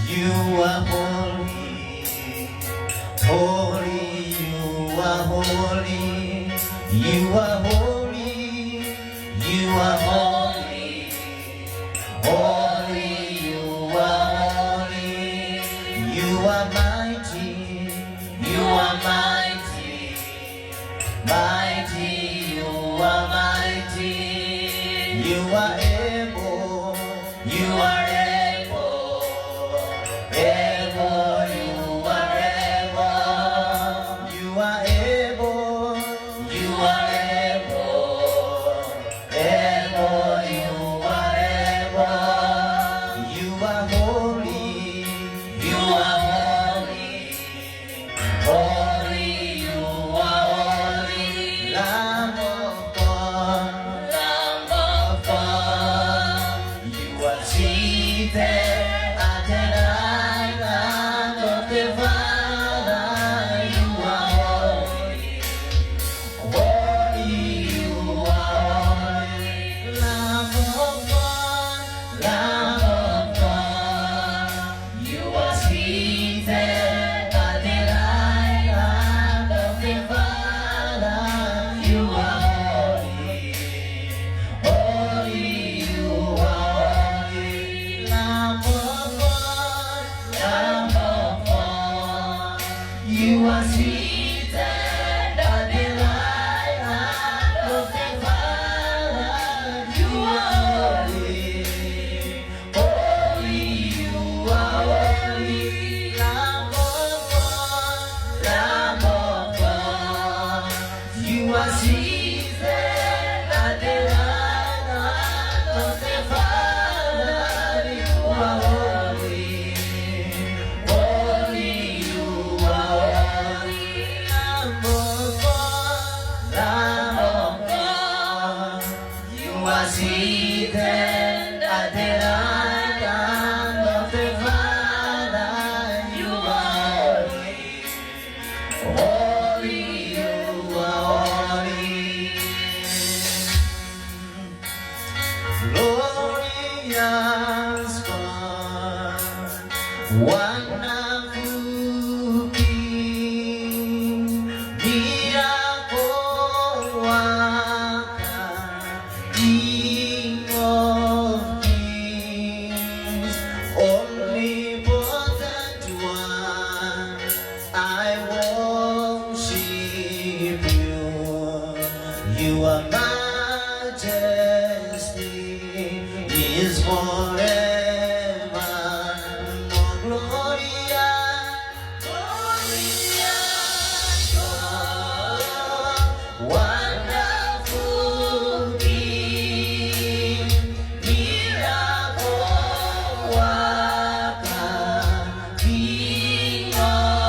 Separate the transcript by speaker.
Speaker 1: You are holy, holy, you are holy, you are holy, you are holy, holy, you are holy, you are mighty, you are mighty, mighty, you are mighty, you are able, you are able. You are seated at the right hand of the Father. You are holy, holy, you are holy. Lamb of God, Lamb of God. You are seated at the right hand of the Father. You are holy, holy, you are holy. Lamb of God, Lamb of God. You are seated at the right hand of the Father. You are holy, holy, you are holy. Glorious God, one